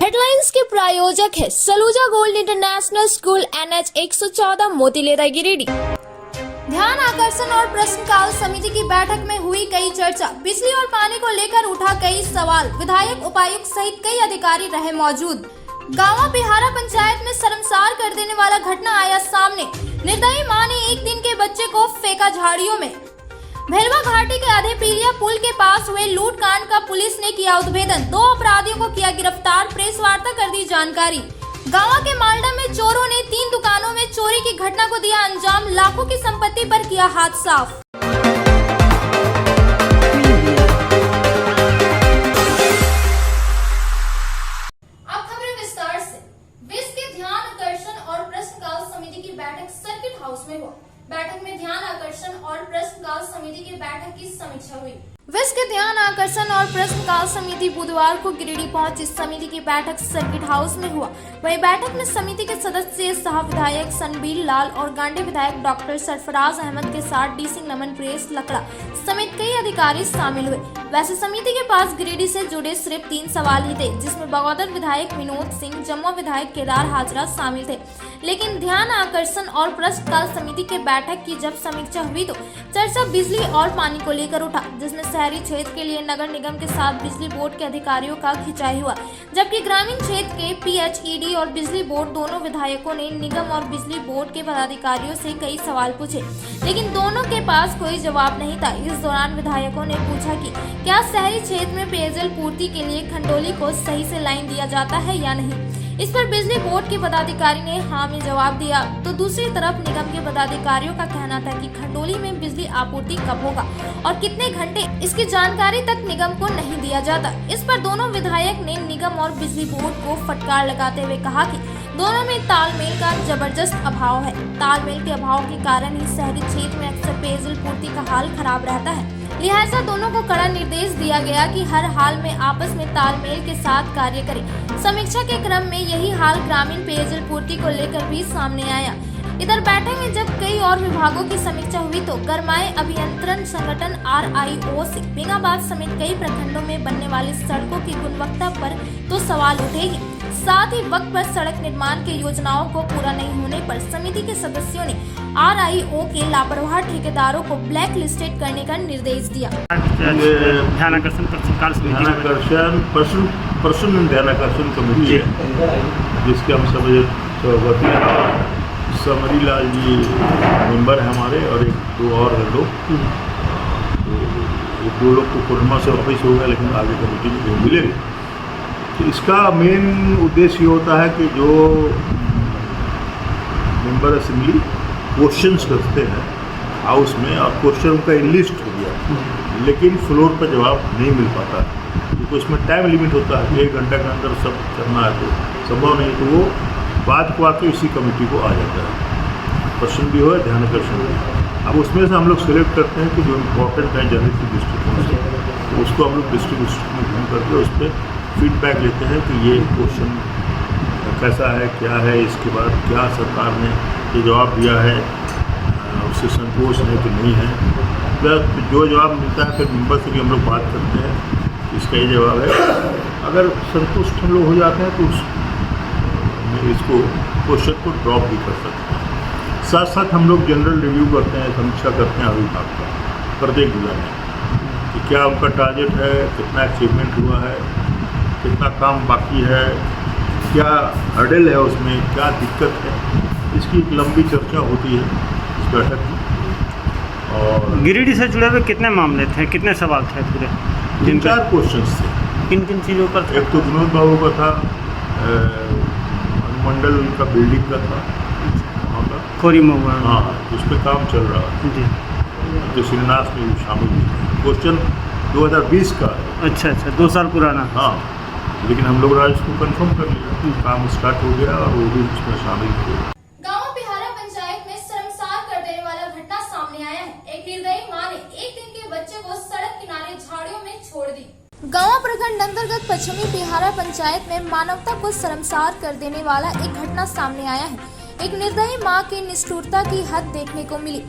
Headlines के प्रायोजक है Saluja gold international school NH 114 Motilera Giridih. ध्यान आकर्षण और प्रश्नकाल समिति की बैठक में हुई कई चर्चा। बिजली और पानी को लेकर उठा कई सवाल। विधायक, उपायुक्त सहित कई अधिकारी रहे मौजूद। गांव बिहारा पंचायत में शर्मसार कर देने वाला घटना आया सामने। निर्दयी मां ने एक दिन के बच्चे को फेंका झाड़ियों में। भेलवा घाटी के आधे पीलिया पुल के पास हुए लूट कांड का पुलिस ने किया उद्भेदन। 2 अपराधियों को किया गिरफ्तार। प्रेस वार्ता कर दी जानकारी। गांव के मालडा में चोरों ने 3 दुकानों में चोरी की घटना को दिया अंजाम। लाखों की संपत्ति पर किया हाथ साफ। अब खबरें विस्तार से। विस के ध्यान आकर्षण और प्रश्नकाल समिति की बैठक सर्किट हाउस में हुआ। बैठक में ध्यान आकर्षण और प्रश्नकाल समिति की बैठक की समीक्षा हुई। विस के ध्यान आकर्षण और प्रश्नकाल समिति बुधवार को गिरिडीह पहुंची। समिति की बैठक सर्किट हाउस में हुआ। वही बैठक में समिति के सदस्य सह विधायक सनबीर लाल और गांडी विधायक डॉक्टर सरफराज अहमद के साथ DC नमन प्रेस लकड़ा समेत कई अधिकारी शामिल हुए। वैसे समिति के पास गिरिडीह से जुड़े सिर्फ 3 सवाल ही थे, जिसमें बगौदर विधायक विनोद सिंह, जमुआ विधायक केदार हाजरा शामिल थे। लेकिन ध्यान आकर्षण और प्रश्नकाल समिति के बैठक की जब समीक्षा हुई तो चर्चा बिजली और पानी को लेकर उठा, जिसमें शहरी क्षेत्र के लिए नगर निगम के साथ बिजली बोर्ड के अधिकारियों का खिंचाई हुआ, जबकि ग्रामीण क्षेत्र के PHED और बिजली बोर्ड दोनों विधायकों ने निगम और बिजली बोर्ड के पदाधिकारियों से कई सवाल पूछे, लेकिन दोनों के पास कोई जवाब नहीं था। इस दौरान विधायकों ने पूछा कि क्या शहरी क्षेत्र में पेयजल पूर्ति के लिए खंडोली को सही से लाइन दिया जाता है या नहीं। इस पर बिजली बोर्ड के पदाधिकारी ने हाँ में जवाब दिया, तो दूसरी तरफ निगम के पदाधिकारियों का कहना था कि खंडोली में बिजली आपूर्ति कब होगा और कितने घंटे, इसकी जानकारी तक निगम को नहीं दिया जाता। इस पर दोनों विधायक ने निगम और बिजली बोर्ड को फटकार लगाते हुए कहा कि दोनों में तालमेल का जबरदस्त अभाव है। तालमेल के अभाव के कारण ही शहरी क्षेत्र में अक्सर पेयजल पूर्ति का हाल खराब रहता है। लिहाजा दोनों को कड़ा निर्देश दिया गया कि हर हाल में आपस में तालमेल के साथ कार्य करें। समीक्षा के क्रम में यही हाल ग्रामीण पेयजल पूर्ति को लेकर भी सामने आया। इधर बैठक में जब कई और विभागों की समीक्षा हुई तो गरमाए अभियंत्रण संगठन RIO से बेंगाबाद समेत कई प्रखंडों में बनने वाली सड़कों की गुणवत्ता पर तो सवाल उठेगी। साथ ही वक्त पर सड़क निर्माण की योजनाओं को पूरा नहीं होने पर समिति के सदस्यों ने RIO के लापरवाह ठेकेदारों को ब्लैक लिस्टेड करने का निर्देश दिया। ध्यान आकर्षण प्रश्नकाल कमेटी है, जिसके हम सभापति समरी लाल जी मेंबर है हमारे, और 2 और हैं लोग। तो 2 लोग को कोरोना से वापस हो गया, लेकिन आगे कमेटी में मिलेंगे। तो इसका मेन उद्देश्य ये होता है कि जो मेंबर असेंबली क्वेश्चंस करते हैं हाउस में, और क्वेश्चन का लिस्ट हो गया, लेकिन फ्लोर पर जवाब नहीं मिल पाता है, क्योंकि उसमें टाइम लिमिट होता है। 1 घंटे के अंदर सब करना है, तो संभव नहीं, तो वो बात को आके इसी कमेटी को आ जाता है। क्वेश्चन भी हो, ध्यान आकर्षण भी। अब उसमें से हम लोग सेलेक्ट करते हैं कि जो इम्पोर्टेंट है जनरल डिस्ट्रिक्ट से, तो उसको हम लोग डिस्ट्रिक्ट में घूम करके उस पर फीडबैक लेते हैं कि ये क्वेश्चन कैसा है, क्या है, इसके बाद क्या सरकार ने ये जवाब दिया है, उससे संतोष है कि नहीं है। जो जवाब मिलता है फिर मेंबर से भी हम लोग बात करते हैं, इसका ये जवाब है। अगर संतुष्ट हम लोग हो जाते हैं तो इसको क्वेश्चन को ड्रॉप भी कर सकते हैं। साथ साथ हम लोग जनरल रिव्यू करते हैं, समीक्षा करते हैं विभाग का प्रत्येक जिला में कि क्या उनका टारगेट है, कितना अचीवमेंट हुआ है, कितना काम बाकी है, क्या हर्डल है उसमें, क्या दिक्कत है। इसकी एक लंबी चर्चा होती है इस बैठक में। और गिरिडीह से जुड़े हुए कितने मामले थे, कितने सवाल थे पूरे? 3-4 क्वेश्चन थे। किन किन चीज़ों पर? एक तो विनोद बाबू का था, मंडल का बिल्डिंग का था वहाँ का, खोरी महुआ। हाँ, उस पर काम चल रहा है जी, जो शिलान्यास में शामिल हुई। क्वेश्चन 2020 का है। अच्छा, 2 साल पुराना। हाँ, लेकिन हम लोग आज उसको कंफर्म कर लिया, काम स्टार्ट हो गया और वो भी उसमें शामिल हुए। गांव बिहारा पंचायत में शर्मसार कर देने वाला घटना सामने आया है। एक निर्दयी मां ने एक दिन के बच्चे को सड़क किनारे झाड़ियों में छोड़ दी। गांव प्रखंड अंतर्गत पश्चिमी बिहारा पंचायत में मानवता को शर्मसार कर देने वाला एक घटना सामने आया है। एक निर्दयी मां की निष्ठुरता की हद देखने को मिली।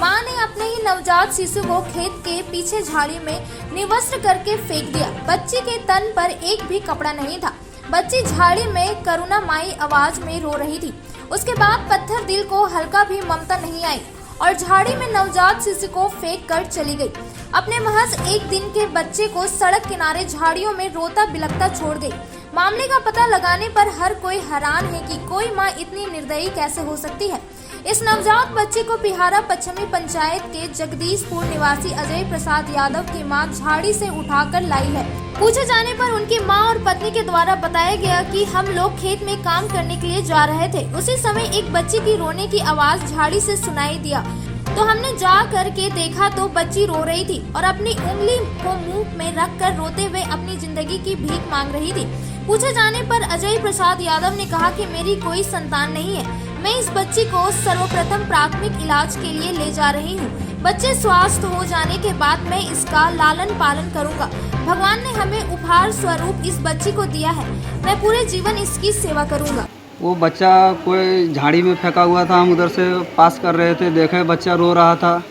मां ने अपने ही नवजात शिशु को खेत के पीछे झाड़ी में निवस्त्र करके फेंक दिया। बच्ची के तन पर एक भी कपड़ा नहीं था। बच्ची झाड़ी में करुणामयी आवाज में रो रही थी। उसके बाद पत्थर दिल को हल्का भी ममता नहीं आई और झाड़ी में नवजात शिशु को फेंक कर चली गई। अपने महज 1 दिन के बच्चे को सड़क किनारे झाड़ियों में रोता बिलखता छोड़ गई। मामले का पता लगाने पर हर कोई हैरान है कि कोई मां इतनी निर्दयी कैसे हो सकती है। इस नवजात बच्चे को बिहारा पश्चिमी पंचायत के जगदीशपुर निवासी अजय प्रसाद यादव की मां झाड़ी से उठाकर लाई है। पूछे जाने पर उनकी मां और पत्नी के द्वारा बताया गया कि हम लोग खेत में काम करने के लिए जा रहे थे। उसी समय एक बच्ची की रोने की आवाज झाड़ी से सुनाई दिया तो हमने जा करके देखा तो बच्ची रो रही थी और अपनी उंगली को मुंह में रखकर रोते हुए अपनी जिंदगी की भीख मांग रही थी। पूछे जाने पर अजय प्रसाद यादव ने कहा कि मेरी कोई संतान नहीं है। मैं इस बच्ची को सर्वप्रथम प्राथमिक इलाज के लिए ले जा रही हूँ। बच्चे स्वस्थ हो जाने के बाद मैं इसका लालन पालन करूँगा। भगवान ने हमें उपहार स्वरूप इस बच्ची को दिया है। मैं पूरे जीवन इसकी सेवा करूँगा। वो बच्चा कोई झाड़ी में फेंका हुआ था, हम उधर से पास कर रहे थे, देखे बच्चा रो रहा था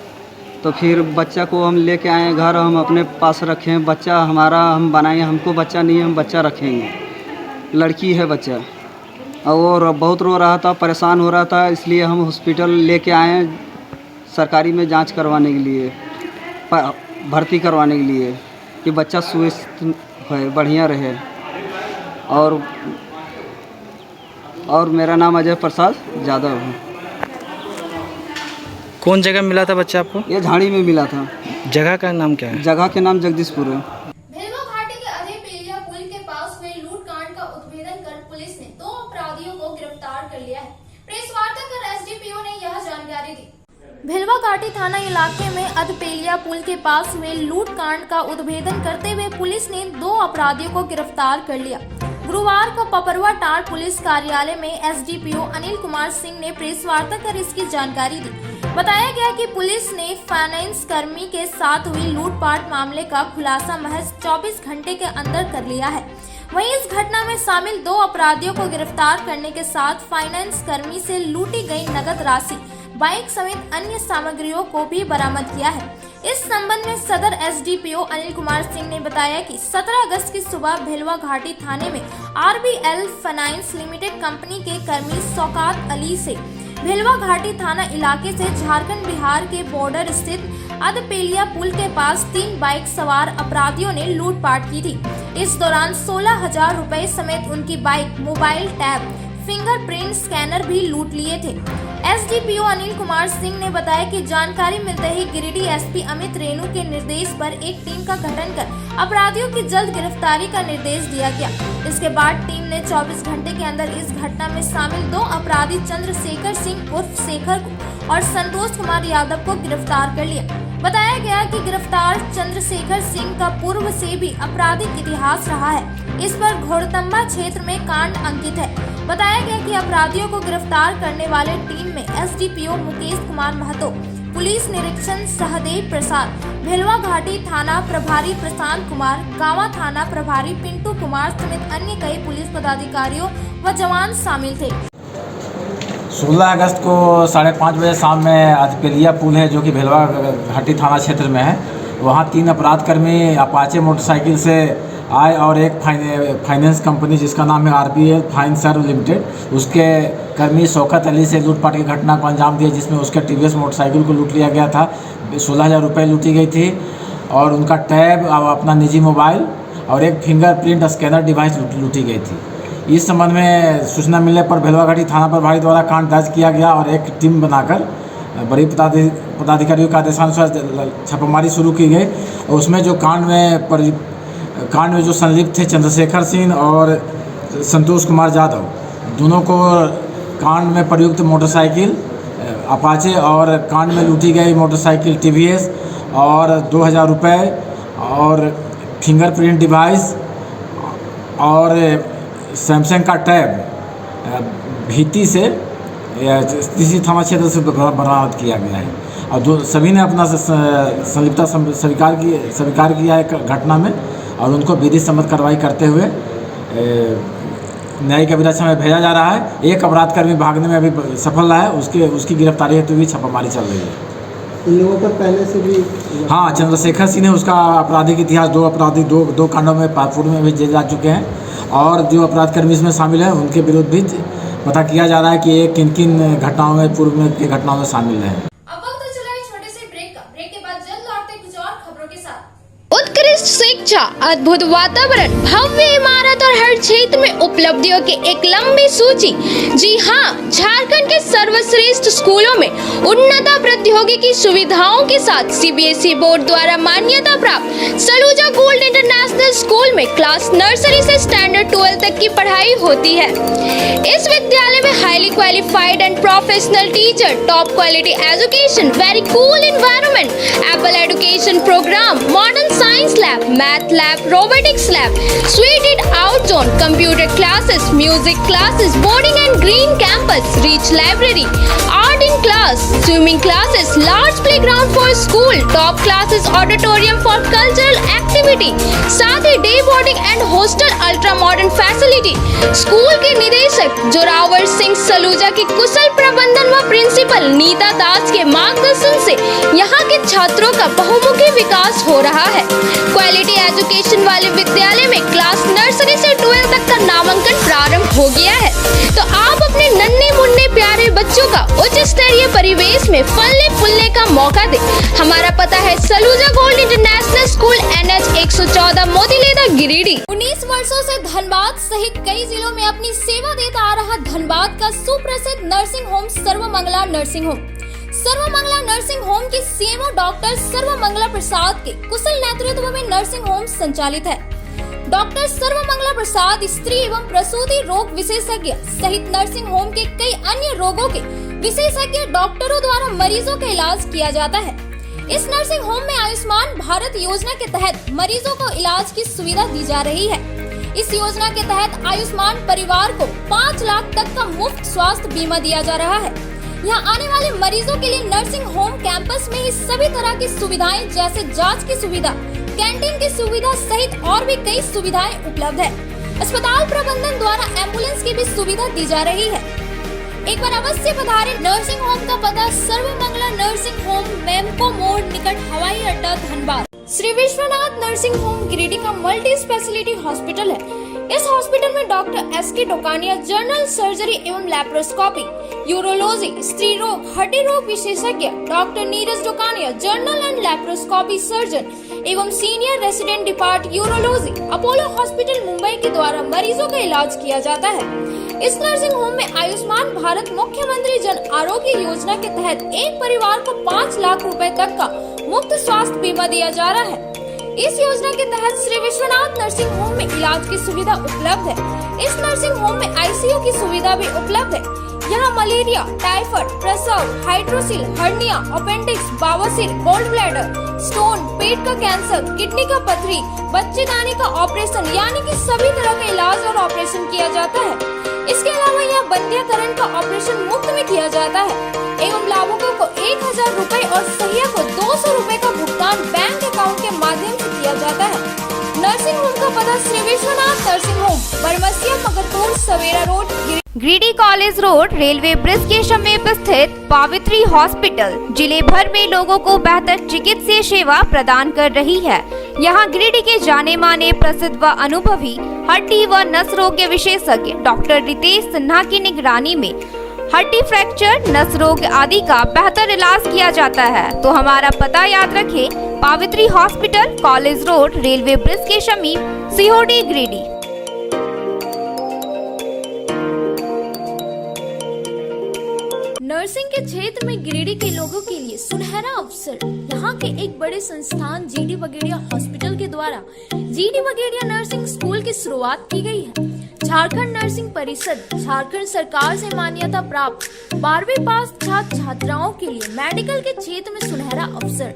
तो फिर बच्चा को हम लेके आए घर, हम अपने पास रखें। बच्चा हमारा हम बनाएंगे, हमको बच्चा नहीं है, हम बच्चा रखेंगे। लड़की है बच्चा और बहुत रो रहा था, परेशान हो रहा था, इसलिए हम हॉस्पिटल लेके आए सरकारी में जांच करवाने के लिए, भर्ती करवाने के लिए कि बच्चा स्वस्थ है, बढ़िया रहे। और मेरा नाम अजय प्रसाद यादव है। कौन जगह मिला था बच्चा आपको? ये झाड़ी में मिला था। जगह का नाम क्या है? जगह के नाम जगदीशपुर है। भेलवा घाटी के अधेपेलिया पुल के पास हुए लूटकांड का उद्भेदन कर पुलिस ने 2 अपराधियों को गिरफ्तार कर लिया है। प्रेस वार्ता कर एसडीपीओ ने यह जानकारी दी। भेलवा घाटी थाना इलाके में अधपेलिया पुल के पास हुए लूटकांड का उद्भेदन करते हुए पुलिस ने 2 अपराधियों को गिरफ्तार कर लिया। गुरुवार को पपरवा टार पुलिस कार्यालय में एसडीपीओ अनिल कुमार सिंह ने प्रेस वार्ता कर इसकी जानकारी दी। बताया गया कि पुलिस ने फाइनेंस कर्मी के साथ हुई लूटपाट मामले का खुलासा महज 24 घंटे के अंदर कर लिया है। वहीं इस घटना में शामिल 2 अपराधियों को गिरफ्तार करने के साथ फाइनेंस कर्मी से लूटी गई नकद राशि, बाइक समेत अन्य सामग्रियों को भी बरामद किया है। इस संबंध में सदर एसडीपीओ अनिल कुमार सिंह ने बताया कि 17 अगस्त की सुबह भेलवा घाटी थाने में आरबीएल फाइनेंस लिमिटेड कंपनी के कर्मी शौकत अली से भेलवा घाटी थाना इलाके से झारखंड बिहार के बॉर्डर स्थित अधपेलिया पुल के पास 3 बाइक सवार अपराधियों ने लूटपाट की थी। इस दौरान 16,000 रुपए समेत उनकी bike, mobile, tab, fingerprint scanner भी लूट लिए थे। एसडीपीओ अनिल कुमार सिंह ने बताया कि जानकारी मिलते ही गिरिडीह एसपी अमित रेणु के निर्देश पर एक टीम का गठन कर अपराधियों की जल्द गिरफ्तारी का निर्देश दिया गया। इसके बाद टीम ने 24 घंटे के अंदर इस घटना में शामिल 2 अपराधी चंद्रशेखर सिंह उर्फ शेखर और संतोष कुमार यादव को गिरफ्तार कर लिया। बताया गया कि गिरफ्तार चंद्रशेखर सिंह का पूर्व से भी आपराधिक इतिहास रहा है। इस पर घोड़तंबा क्षेत्र में कांड अंकित है। बताया गया कि अपराधियों को गिरफ्तार करने वाले टीम में एसडीपीओ मुकेश कुमार महतो, पुलिस निरीक्षक सहदेव प्रसाद, भेलवा घाटी थाना प्रभारी प्रशांत कुमार, गावा थाना प्रभारी पिंटू कुमार समेत अन्य कई पुलिस पदाधिकारियों व जवान शामिल थे। 16 अगस्त को 5:30 बजे शाम में अधपेलिया पुल है जो कि भेलवा घाटी थाना क्षेत्र में है, वहाँ 3 अपराध कर्मी अपाचे मोटरसाइकिल से आए और एक फाइनेंस कंपनी जिसका नाम है आरबीएल फाइनेंस लिमिटेड, उसके कर्मी शौकत अली से लूटपाट की घटना को अंजाम दिया, जिसमें उसके टीवीएस मोटरसाइकिल को लूट लिया गया था। 16,000 रुपये लूटी गई थी और उनका टैब और अपना निजी मोबाइल और एक फिंगरप्रिंट स्कैनर डिवाइस लूटी गई थी। इस संबंध में सूचना मिलने पर भेलवा घाटी थाना प्रभारी द्वारा कांड दर्ज किया गया और एक टीम बनाकर बड़ी पदाधिकारियों का आदेशानुसार छापामारी शुरू की गई। और उसमें जो कांड में जो संलिप्त थे चंद्रशेखर सिंह और संतोष कुमार यादव, दोनों को कांड में प्रयुक्त मोटरसाइकिल अपाचे और कांड में लूटी गई मोटरसाइकिल टीवीएस और 2,000 रुपये और फिंगरप्रिंट डिवाइस और सैमसंग का टैब भीति से तीसरी थाना क्षेत्र से बरामद किया गया है। और सभी ने अपना संलिप्तता स्वीकार किया है घटना में और उनको विधि सम्मत कार्रवाई करते हुए न्यायिक अभिरक्षा में भेजा जा रहा है। एक अपराध कर्मी भागने में अभी सफल रहा है, उसकी गिरफ्तारी हेतु भी छापामारी चल रही है। इन लोगों पर पहले से भी हाँ, चंद्रशेखर सिंह ने उसका आपराधिक इतिहास, 2 कांडों में पूर्व में भी जेल जा चुके हैं और जो अपराधकर्मी इसमें शामिल हैं उनके विरुद्ध भी पता किया जा रहा है कि ये किन किन घटनाओं में पूर्व में की घटनाओं में शामिल हैं। अब वक्त तो चला है छोटे से ब्रेक का। ब्रेक के बाद जल्द लौटते कुछ और खबरों के साथ। उत्कृष्ट शिक्षा, अद्भुत वातावरण, भव्य इमारत और हर क्षेत्र में उपलब्धियों की एक लंबी सूची। जी हाँ, झारखंड के सर्वश्रेष्ठ स्कूलों में उन्नत प्रौद्योगिकी सुविधाओं के साथ सीबीएसई बोर्ड द्वारा मान्यता प्राप्त सलूजा गोल्ड इंटरनेशनल स्कूल में क्लास नर्सरी से स्टैंडर्ड 12 तक की पढ़ाई होती है। इस विद्यालय में highly qualified and professional teacher, top quality education, very cool environment, apple education program, modern science lab, math lab, robotics lab, seated out zone, computer classes, music classes, boarding and green campus, rich library, art in class, swimming classes, large playground for school, top classes, auditorium for cultural activity, साथ ही day boarding and hostel, ultra modern facility. School के निदेशक जोरावर सिंह सलूजा की कुशल प्रबंधन व principal Nita दास के मार्गदर्शन से यहाँ के छात्रों का बहुमुखी विकास हो रहा है। क्वालिटी एजुकेशन वाले विद्यालय में क्लास नर्सरी से 12 तक का नामांकन प्रारंभ हो गया है, तो आप अपने नन्हे मुन्ने प्यारे बच्चों का उच्च स्तरीय परिवेश में फलने फूलने का मौका दें। हमारा पता है Saluja gold international school, NH 114, Motileda, Giridih. 19 वर्षों से धनबाद सहित कई जिलों में अपनी सेवा देता आ रहा धनबाद का सुप्रसिद्ध nursing home Sarvamangala nursing home. Sarvamangala nursing home के सीएमओ डॉक्टर सर्वमंगला प्रसाद के कुशल नेतृत्व में नर्सिंग होम संचालित है। डॉक्टर सर्वमंगला प्रसाद स्त्री एवं प्रसूति रोग विशेषज्ञ सहित नर्सिंग होम के कई अन्य रोगों के विशेषज्ञ डॉक्टरों द्वारा मरीजों का इलाज किया जाता है। इस नर्सिंग होम में आयुष्मान भारत योजना के तहत मरीजों को इलाज की सुविधा दी जा रही है। इस योजना के तहत आयुष्मान परिवार को 5 लाख तक का मुफ्त स्वास्थ्य बीमा दिया जा रहा है। यहाँ आने वाले मरीजों के लिए नर्सिंग होम कैंपस में ही सभी तरह की सुविधाएं जैसे जांच की सुविधा, कैंटीन की सुविधा सहित और भी कई सुविधाएं उपलब्ध है। अस्पताल प्रबंधन द्वारा एम्बुलेंस की भी सुविधा दी जा रही है। एक बार अवश्य पधारें। नर्सिंग होम का पता सर्वमंगला नर्सिंग होम, मेमको मोड़ निकट हवाई अड्डा, धनबाद। श्री विश्वनाथ नर्सिंग होम गिरिडीह का मल्टी स्पेशलिटी हॉस्पिटल है। इस हॉस्पिटल में doctor SK Dokania general surgery एवं लैप्रोस्कोपी, यूरोलॉजी, स्त्री रोग, हड्डी रोग विशेषज्ञ, doctor Neeraj Dokania general and laparoscopy surgeon एवं senior resident depart urology, Apollo hospital Mumbai के द्वारा मरीजों का इलाज किया जाता है। इस नर्सिंग होम में आयुष्मान भारत मुख्यमंत्री जन आरोग्य योजना के तहत एक परिवार को 5 लाख रुपए तक का मुफ्त स्वास्थ्य बीमा दिया जा रहा है। इस योजना के तहत श्री विश्वनाथ नर्सिंग होम में इलाज की सुविधा उपलब्ध है। इस नर्सिंग होम में ICU की सुविधा भी उपलब्ध है। यहाँ मलेरिया, टाइफाइड, प्रसव, हाइड्रोसिल, हर्निया, अपेंडिक्स, बवासीर, गोल्ड ब्लैडर, स्टोन, पेट का कैंसर, किडनी का पथरी, बच्चेदानी का ऑपरेशन यानी कि सभी तरह का इलाज और ऑपरेशन किया जाता है। इसके अलावा यहाँ बंध्याकरण का ऑपरेशन मुफ्त में किया जाता है एवं लाभुकों को 1000 रुपए और सहिया को 200 रुपए का भुगतान बैंक अकाउंट के माध्यम से किया जाता है। नर्सिंग होम का पता Shri Vishwanath nursing home, Baramsia, Magarpur, Savera road, Giridih college road, railway bridge के समीप स्थित पावित्री हॉस्पिटल जिले भर में लोगों को बेहतर चिकित्सीय सेवा प्रदान कर रही है। यहाँ गिरिडीह के जाने माने प्रसिद्ध व अनुभवी हड्डी व नस रोग के विशेषज्ञ डॉक्टर रितेश सिन्हा की निगरानी में हड्डी फ्रैक्चर, नस रोग आदि का बेहतर इलाज किया जाता है। तो हमारा पता याद रखें, Pavitri hospital, college road, railway bridge के समीप, सीहोडी, गिरिडीह। नर्सिंग के क्षेत्र में गिरिडीह के लोगों के लिए सुनहरा अवसर। यहाँ के एक बड़े संस्थान GD बगेड़िया हॉस्पिटल के द्वारा GD बगेड़िया नर्सिंग स्कूल की शुरुआत की गई है। झारखंड नर्सिंग परिषद झारखंड सरकार से मान्यता प्राप्त 12वीं पास छात्र छात्राओं के लिए मेडिकल के क्षेत्र में सुनहरा अवसर।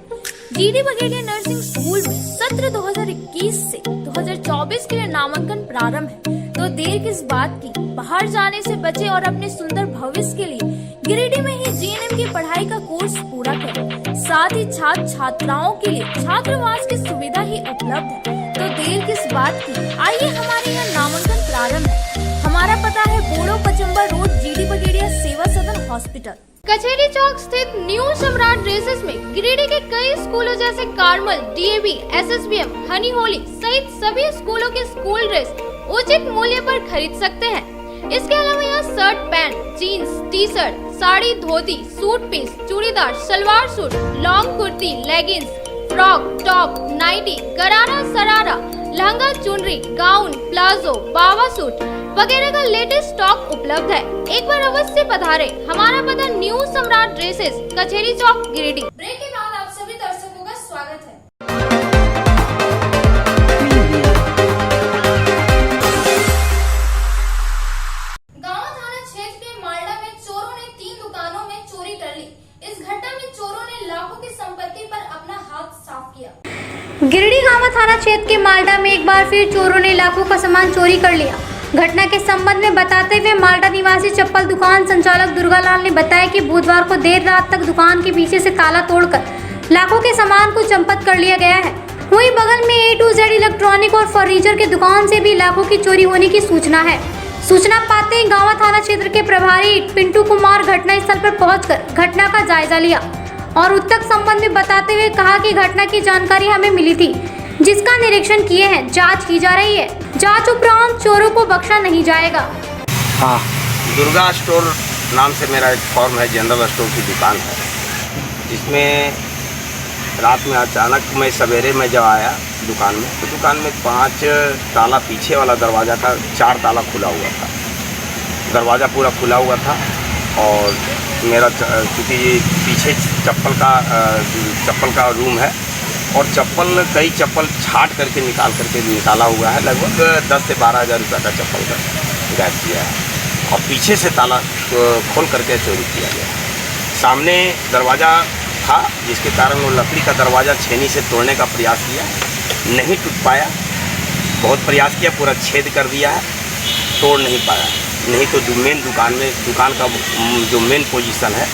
GD बगेड़िया नर्सिंग स्कूल में सत्र 2021 से 2024 के लिए नामांकन प्रारंभ है। तो देर किस बात की, बाहर जाने से बचे और अपने सुंदर भविष्य के लिए गिरिडीह में ही GNM की पढ़ाई का कोर्स पूरा करें। साथ ही छात्र छात्राओं के लिए छात्रावास की सुविधा ही उपलब्ध है। तो देर किस बात की, आइए हमारे यहाँ नामांकन प्रारंभ है। हमारा पता है बोड़ो पचम्बर रोड, GD बगेड़िया सेवा सदन हॉस्पिटल, कचहरी चौक स्थित न्यू सम्राट ड्रेसेस में गिरिडीह के कई स्कूलों जैसे Carmel, DAV, SSBM, Honey Holi सहित सभी स्कूलों के स्कूल ड्रेस उचित मूल्य पर खरीद सकते हैं। इसके अलावा यहाँ shirt, pant, jeans, T shirt, sari, dhoti, suit piece, churidar, salwar suit, long kurti, leggings, frock, top, nightie, gharara, sharara, lehenga, चुनरी, गाउन, प्लाजो, बावा सूट वगैरह का लेटेस्ट स्टॉक उपलब्ध है। एक बार अवश्य पधारे। हमारा पता न्यू सम्राट ड्रेसेस, कचहरी चौक, गिरिडीह। ब्रेक के बाद आप सभी दर्शकों का स्वागत है। गांव थाना क्षेत्र के मालडा में चोरों ने 3 दुकानों में चोरी कर ली। इस घटना में चोरों ने लाखों की संपत्ति पर अपना हाथ साफ किया। गिरिडीह गांव थाना क्षेत्र के मालडा में एक बार फिर चोरों ने लाखों का सामान चोरी कर लिया। घटना के संबंध में बताते हुए मालडा निवासी चप्पल दुकान संचालक दुर्गालाल ने बताया कि बुधवार को देर रात तक दुकान के पीछे से ताला तोड़कर लाखों के सामान को चंपत कर लिया गया है। वहीं बगल में A to Z इलेक्ट्रॉनिक और फर्नीचर के दुकान से भी लाखों की चोरी होने की सूचना है। सूचना पाते ही गांव थाना क्षेत्र के प्रभारी पिंटू कुमार घटनास्थल पर पहुंचकर घटना का जायजा लिया और उत्तक संबंध में बताते हुए कहा कि घटना की जानकारी हमें मिली थी, जिसका निरीक्षण किए हैं, जांच की जा रही है। जांच उपरांत चोरों को बख्शा नहीं जाएगा। हाँ, दुर्गा स्टोर नाम से मेरा एक फॉर्म है, जनरल स्टोर की दुकान है, जिसमें रात में अचानक मैं सवेरे में जब आया दुकान में तो दुकान में 5 ताला, पीछे वाला दरवाज़ा का 4 ताला खुला हुआ था। दरवाज़ा पूरा खुला हुआ था और मेरा चूँकि पीछे चप्पल का रूम है और कई चप्पल छाट करके निकाला हुआ है। लगभग 10 से 12 हज़ार रुपये का चप्पल का गायब किया है और पीछे से ताला खोल करके चोरी किया गया। सामने दरवाज़ा था, जिसके कारण वो लकड़ी का दरवाज़ा छेनी से तोड़ने का प्रयास किया, नहीं टूट पाया। बहुत प्रयास किया, पूरा छेद कर दिया है, तोड़ नहीं पाया। नहीं तो दुकान का जो मेन पोजीशन है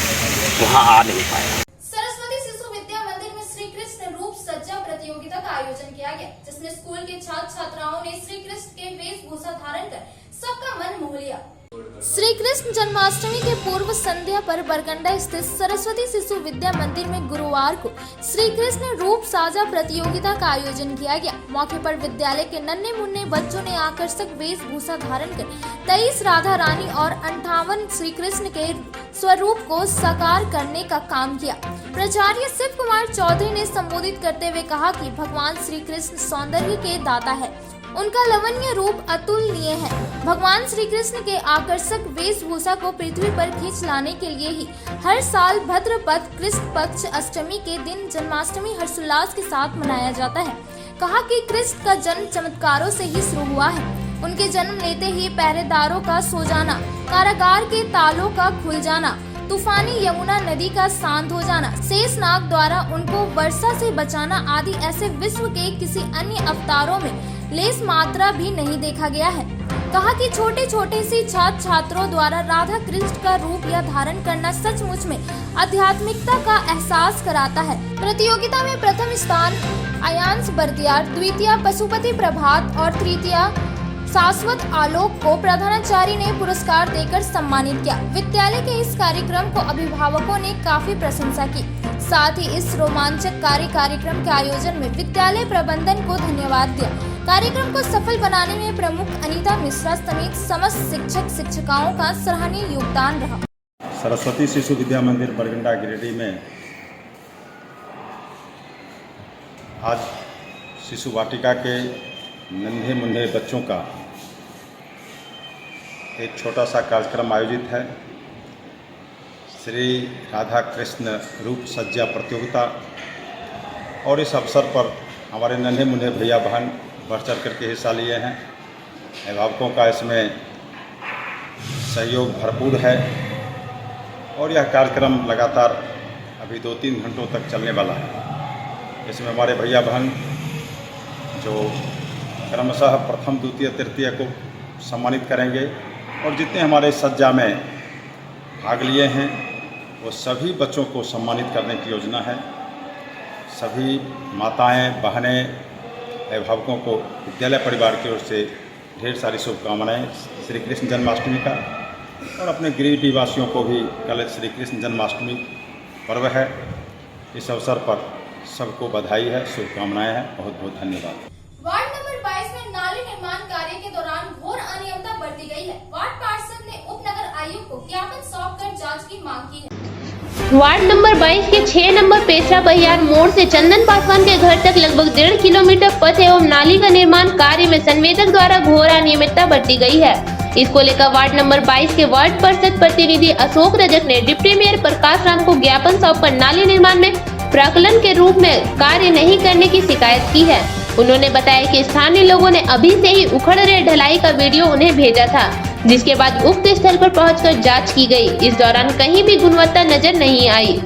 वहाँ आ नहीं पाया। सरस्वती शिशु विद्या मंदिर में श्री कृष्ण रूप सज्जा प्रतियोगिता का आयोजन किया गया, जिसमें स्कूल के छात्र छात्राओं ने श्री कृष्ण के वेशभूषा धारण कर सबका मन मोह लिया। श्री कृष्ण जन्माष्टमी के पूर्व संध्या पर बरकंडा स्थित सरस्वती शिशु विद्या मंदिर में गुरुवार को श्री कृष्ण रूप साजा प्रतियोगिता का आयोजन किया गया। मौके पर विद्यालय के नन्हे मुन्ने बच्चों ने आकर्षक वेशभूषा धारण कर 23 राधा रानी और 58 श्री कृष्ण के स्वरूप को साकार करने का काम किया। प्राचार्य शिव कुमार चौधरी ने संबोधित करते हुए कहा कि भगवान श्री कृष्ण सौंदर्य के दाता है, उनका लवण्य रूप अतुलनीय है। भगवान श्री कृष्ण के आकर्षक वेशभूषा को पृथ्वी पर खींच लाने के लिए ही हर साल भाद्रपद कृष्ण पक्ष अष्टमी के दिन जन्माष्टमी हर्षोल्लास के साथ मनाया जाता है। कहा कि कृष्ण का जन्म चमत्कारों से ही शुरू हुआ है। उनके जन्म लेते ही पहरेदारों का सो जाना, कारागार के तालों का खुल जाना, तूफानी यमुना नदी का शांत हो जाना, शेषनाग द्वारा उनको वर्षा से बचाना आदि ऐसे विश्व के किसी अन्य अवतारों में लेस मात्रा भी नहीं देखा गया है। कहा कि छोटे छोटे सी छात्र छात्रों द्वारा राधा कृष्ण का रूप या धारण करना सचमुच में आध्यात्मिकता का एहसास कराता है। प्रतियोगिता में प्रथम स्थान आयांश बर्दियार, द्वितीय पशुपति प्रभात और तृतीय शाश्वत आलोक को प्रधानाचार्य ने पुरस्कार देकर सम्मानित किया। विद्यालय के इस कार्यक्रम को अभिभावकों ने काफी प्रशंसा की। साथ ही इस रोमांचक कार्यक्रम के आयोजन में विद्यालय प्रबंधन को धन्यवाद दिया। कार्यक्रम को सफल बनाने में प्रमुख अनीता मिश्रा समेत समस्त शिक्षक शिक्षिकाओं का सराहनीय योगदान रहा। सरस्वती शिशु विद्या मंदिर बरगंडा गिरिडीह में आज शिशु वाटिका के नन्हे मुन्ने बच्चों का एक छोटा सा कार्यक्रम आयोजित है। श्री राधा कृष्ण रूप सज्जा प्रतियोगिता, और इस अवसर पर हमारे नन्हे मुन्ने भैया बहन बढ़ चढ़ करके हिस्सा लिए हैं। अभिभावकों का इसमें सहयोग भरपूर है और यह कार्यक्रम लगातार अभी 2-3 घंटों तक चलने वाला है। इसमें हमारे भैया बहन जो क्रमशः प्रथम, द्वितीय, तृतीय को सम्मानित करेंगे और जितने हमारे सज्जा में भाग लिए हैं वो सभी बच्चों को सम्मानित करने की योजना है। सभी माताएं, बहनें, अभिभावकों को विद्यालय परिवार की ओर से ढेर सारी शुभकामनाएं श्री कृष्ण जन्माष्टमी का, और अपने गिरिडीह वासियों को भी कल श्री कृष्ण जन्माष्टमी पर्व है। इस अवसर पर सबको बधाई है, शुभकामनाएं हैं। बहुत बहुत धन्यवाद। वार्ड नंबर 22 में नाली निर्माण कार्य के दौरान गई है। वार्ड पार्षद ने उप नगर आयुक्त को ज्ञापन सौंपकर जांच की मांग की है। वार्ड नंबर 22 के 6 नंबर पेशरा बहियार मोड़ से चंदन पासवान के घर तक लगभग 1.5 किलोमीटर पथ एवं नाली का निर्माण कार्य में संवेदक द्वारा घोर अनियमितता बरती गई है। इसको लेकर वार्ड नंबर 22 के वार्ड परिषद प्रतिनिधि अशोक रजक ने डिप्टी मेयर प्रकाश राम को ज्ञापन सौंपकर नाली निर्माण में प्राक्कलन के रूप में कार्य नहीं करने की शिकायत की है। उन्होंने बताया कि स्थानीय लोगों ने अभी से ही उखड़ रहे ढलाई का वीडियो उन्हें भेजा था, जिसके बाद उक्त स्थल पर पहुंचकर जांच की गई। इस दौरान कहीं भी गुणवत्ता नजर नहीं आई।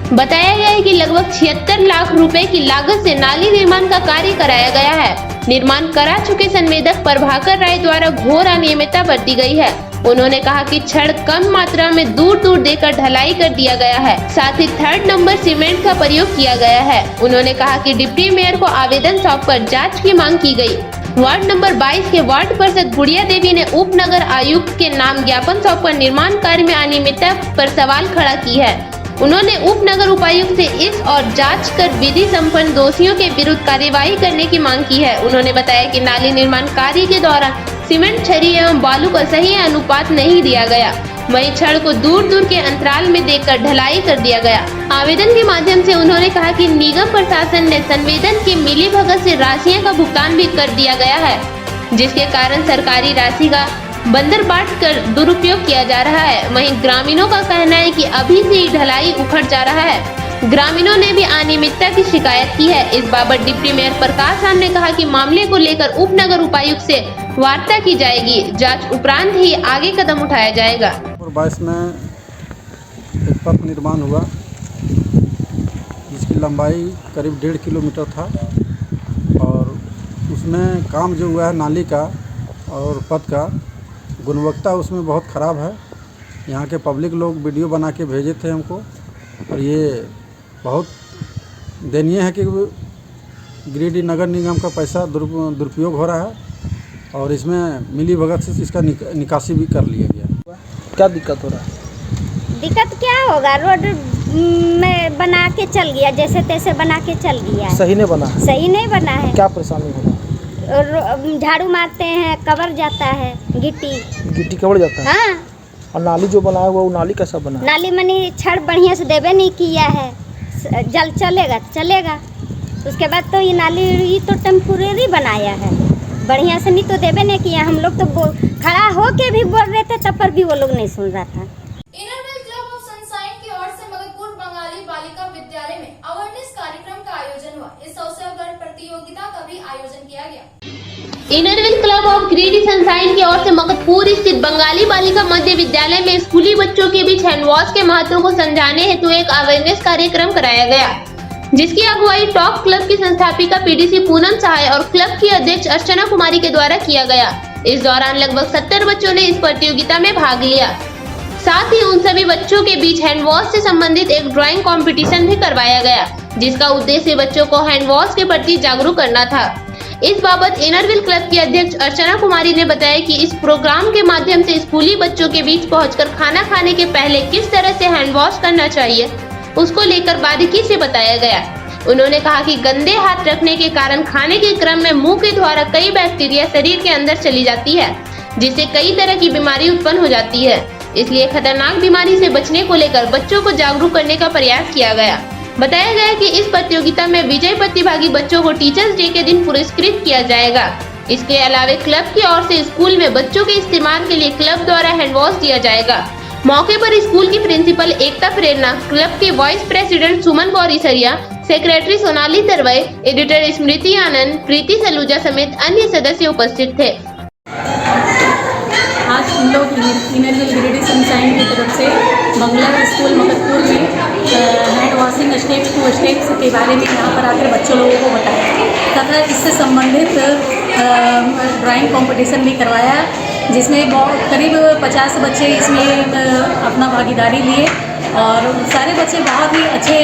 बताया गया है कि लगभग 76 लाख रुपए की लागत से नाली निर्माण का कार्य कराया गया है। निर्माण करा चुके संवेदक प्रभाकर राय द्वारा घोर अनियमितता बरती गई है। उन्होंने कहा कि छड़ कम मात्रा में दूर दूर देकर ढलाई कर दिया गया है, साथ ही 3rd नंबर सीमेंट का प्रयोग किया गया है। उन्होंने कहा कि डिप्टी मेयर को आवेदन सौंपकर जांच की मांग की गई। वार्ड नंबर 22 के वार्ड पार्षद गुड़िया देवी ने उप नगर आयुक्त के नाम ज्ञापन सौंपकर निर्माण कार्य में अनियमितता पर सवाल खड़ा की है। उन्होंने उप नगर उपायुक्त से इस और जांच कर विधि संपन्न दोषियों के विरुद्ध कार्यवाही करने की मांग की है। उन्होंने बताया कि नाली निर्माण कार्य के दौरान सीमेंट, छड़ी एवं बालू का सही अनुपात नहीं दिया गया, वहीं छड़ को दूर दूर के अंतराल में देकर ढलाई कर दिया गया। आवेदन के माध्यम से उन्होंने कहा कि निगम प्रशासन ने संवेदन की मिलीभगत से राशियों का भुगतान भी कर दिया गया है, जिसके कारण सरकारी राशि का बंदर बाट कर दुरुपयोग किया जा रहा है। वहीं ग्रामीणों का कहना है कि अभी से ही ढलाई उखड़ जा रहा है। ग्रामीणों ने भी अनियमितता की शिकायत की है। इस बाबत डिप्टी मेयर प्रकाश राम ने कहा कि मामले को लेकर उप नगर उपायुक्त से वार्ता की जाएगी, जांच उपरांत ही आगे कदम उठाया जाएगा। 22 में एक पथ निर्माण हुआ जिसकी लंबाई करीब 1.5 किलोमीटर था और उसमें काम जो हुआ है नाली का और पथ का गुणवत्ता उसमें बहुत ख़राब है। यहाँ के पब्लिक लोग वीडियो बना के भेजे थे हमको और ये बहुत दयनीय है कि गिरिडीह नगर निगम का पैसा दुरुपयोग हो रहा है और इसमें मिली भगत से इसका निकासी भी कर लिया गया। क्या दिक्कत हो रहा है? दिक्कत क्या होगा, रोड में बना के चल गया, जैसे तैसे बना के चल गया। सही नहीं बना? सही नहीं बना है। क्या परेशानी हो रहा है? झाड़ू मारते हैं, कवर जाता है, गिट्टी कवर जाता है। हाँ। और नाली जो बनाया हुआ वो नाली कैसा बना? नाली मनी छड़ बढ़िया से देवे नहीं किया है, जल चलेगा तो चलेगा। उसके बाद तो ये नाली ये तो टेम्पोरेरी बनाया है, बढ़िया से नहीं तो देवे नहीं किया। हम लोग तो खड़ा होके भी बोल रहे थे तब पर भी वो लोग नहीं सुन रहा था। इनरवेल क्लब ऑफ सनशाइन की ओर से मगरपुर बंगाली बालिका विद्यालय में अवेयरनेस कार्यक्रम का आयोजन हुआ। इस अवसर पर प्रतियोगिता का भी आयोजन किया गया। इनरवेल क्लब ऑफ गिरिडीह सनशाइन की ओर से मगरपुर स्थित बंगाली बालिका मध्य विद्यालय में स्कूली बच्चों के बीच हैंडवॉश के महत्व को समझाने हेतु एक अवेयरनेस कार्यक्रम कराया गया, जिसकी अगुवाई टॉप क्लब की संस्थापिका पीडीसी पूनम सहाय और क्लब की अध्यक्ष अर्चना कुमारी के द्वारा किया गया। इस दौरान लगभग 70 बच्चों ने इस प्रतियोगिता में भाग लिया। साथ ही उन सभी बच्चों के बीच हैंडवॉश से संबंधित एक ड्राइंग कंपटीशन भी करवाया गया, जिसका उद्देश्य बच्चों को हैंडवॉश के प्रति जागरूक करना था। इस बाबत इनरवेल क्लब की अध्यक्ष अर्चना कुमारी ने बताया कि इस प्रोग्राम के माध्यम से स्कूली बच्चों के बीच पहुंचकर खाना खाने के पहले किस तरह से हैंडवॉश करना चाहिए उसको लेकर बारीकी से बताया गया। उन्होंने कहा कि गंदे हाथ रखने के कारण खाने के क्रम में मुंह के द्वारा कई बैक्टीरिया शरीर के अंदर चली जाती है, जिससे कई तरह की बीमारी उत्पन्न हो जाती है। इसलिए खतरनाक बीमारी से बचने को लेकर बच्चों को जागरूक करने का प्रयास किया गया। बताया गया कि इस प्रतियोगिता में विजय प्रतिभागी बच्चों को टीचर्स डे के दिन पुरस्कृत किया जाएगा। इसके अलावा क्लब की ओर से स्कूल में बच्चों के इस्तेमाल के लिए क्लब द्वारा हैंडवॉश दिया जाएगा। मौके पर स्कूल की प्रिंसिपल एकता प्रेरणा, क्लब के वाइस प्रेसिडेंट सुमन गौरी सरिया, सेक्रेटरी सोनाली तरवई, एडिटर स्मृति आनंद, प्रीति सलूजा समेत अन्य सदस्य उपस्थित थे। आज हम लोग इनरवेल गिरिडीह सनशाइन की तरफ से बंगला स्कूल मगरपुर में hand washing steps two steps के बारे में यहाँ पर आकर बच्चों लोगों को बताया तथा इससे संबंधित ड्राइंग कंपटीशन भी करवाया, जिसमें करीब 50 बच्चे इसमें अपना भागीदारी लिए और सारे बच्चे बहुत ही अच्छे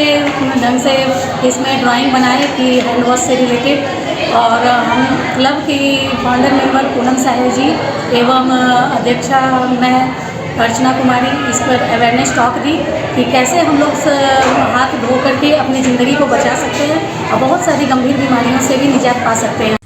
ढंग से इसमें ड्राइंग बनाए कि हैंड वॉश से रिलेटेड। और हम क्लब की फाउंडर मेंबर पूनम साहब जी एवं अध्यक्षा मैं अर्चना कुमारी इस पर अवेयरनेस टॉक दी कि कैसे हम लोग हाथ धो करके अपनी ज़िंदगी को बचा सकते हैं और बहुत सारी गंभीर बीमारियों से भी निजात पा सकते हैं।